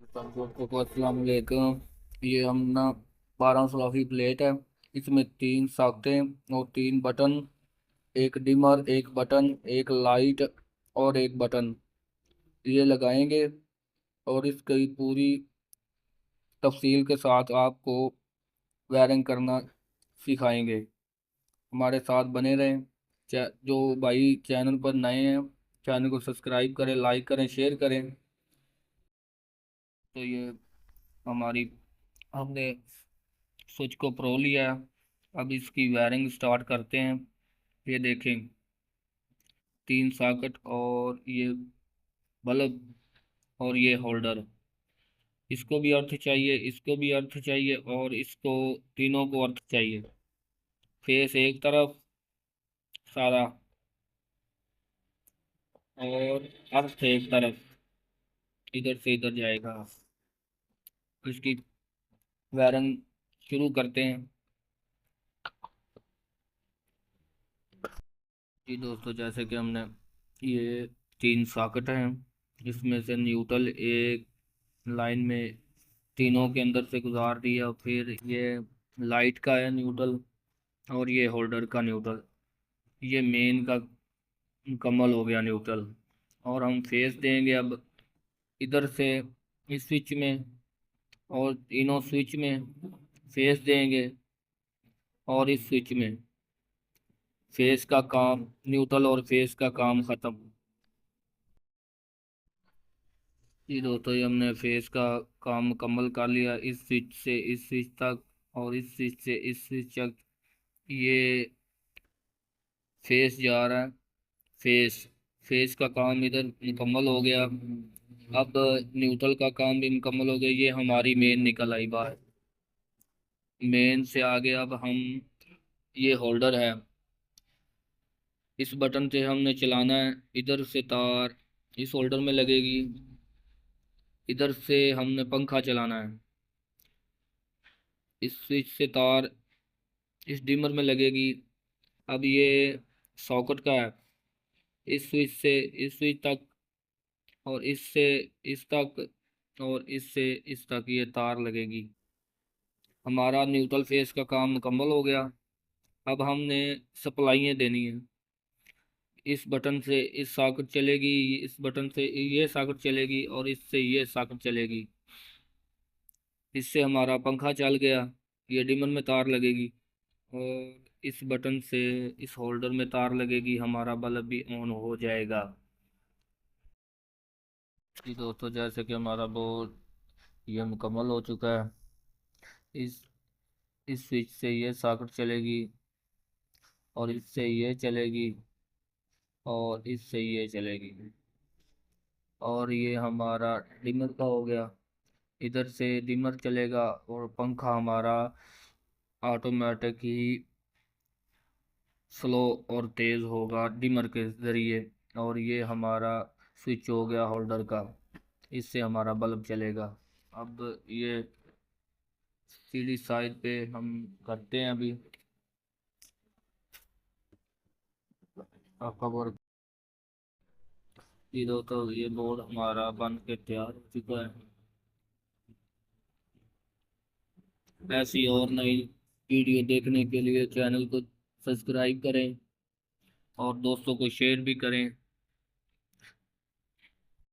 अस्सलाम वालेकुम। ये हम ना 1216 की प्लेट है। इसमें 3 साकटें और 3 बटन, एक डिमर, एक बटन, एक लाइट और एक बटन ये लगाएंगे। और इसकी पूरी तफसील के साथ आपको वायरिंग करना सिखाएंगे। हमारे साथ बने रहें। जो भाई चैनल पर नए हैं, चैनल को सब्सक्राइब करें, लाइक करें, शेयर करें। तो ये हमारी हमने स्विच को प्रो लिया है। अब इसकी वायरिंग स्टार्ट करते हैं। ये देखें, 3 सॉकेट और ये बल्ब और ये होल्डर। इसको भी अर्थ चाहिए, इसको भी अर्थ चाहिए और इसको तीनों को अर्थ चाहिए। फेस एक तरफ सारा और अर्थ एक तरफ, इधर से इधर जाएगा। इसकी वायरिंग शुरू करते हैं। जी दोस्तों, जैसे कि हमने ये 3 सॉकेट हैं, इसमें से न्यूट्रल एक लाइन में तीनों के अंदर से गुजार दिया। फिर ये लाइट का है न्यूट्रल और ये होल्डर का न्यूट्रल। ये मेन का मुकम्मल हो गया न्यूट्रल। और हम फेस देंगे अब इधर से इस स्विच में, और तीनों स्विच में फेस देंगे। और इस स्विच में फेस का काम, न्यूट्रल और फेस का काम ख़त्म। जी दोस्तों, ये हमने फेस का काम मुकम्मल कर लिया। इस स्विच से इस स्विच तक और इस स्विच से इस स्विच तक ये फेस जा रहा है। फेस फेस का काम इधर मुकम्मल हो गया। अब न्यूट्रल का काम भी मुकम्मल हो गया। ये हमारी मेन निकल आई बाहर। मेन से आगे अब हम, ये होल्डर है, इस बटन से हमने चलाना है। इधर से तार इस होल्डर में लगेगी, इधर से हमने पंखा चलाना है। इस स्विच से तार इस डिमर में लगेगी। अब ये सॉकेट का है, इस स्विच से इस स्विच तक और इससे इस तक और इससे इस तक ये तार लगेगी। हमारा न्यूट्रल फेस का काम मुकम्मल हो गया। अब हमने सप्लाइयाँ देनी है। इस बटन से इस सॉकेट चलेगी, इस बटन से ये सॉकेट चलेगी और इससे ये सॉकेट चलेगी। इससे हमारा पंखा चल गया। ये डिमर में तार लगेगी और इस बटन से इस होल्डर में तार लगेगी। हमारा बल्ब भी ऑन हो जाएगा। जी दोस्तों, जैसे कि हमारा बोर्ड ये मुकम्मल हो चुका है। इस इस स्विच से ये सॉकेट चलेगी और इससे ये चलेगी और इससे ये चलेगी। और ये हमारा डिमर का हो गया। इधर से डिमर चलेगा और पंखा हमारा ऑटोमेटिक ही स्लो और तेज़ होगा डिमर के ज़रिए। और ये हमारा स्विच हो गया होल्डर का, इससे हमारा बल्ब चलेगा। अब ये सीधी साइड पे हम करते हैं अभी आपका वर्क। ये दोस्तों, ये बोर्ड हमारा बन के तैयार हो चुका है। ऐसी और नई वीडियो देखने के लिए चैनल को सब्सक्राइब करें और दोस्तों को शेयर भी करें।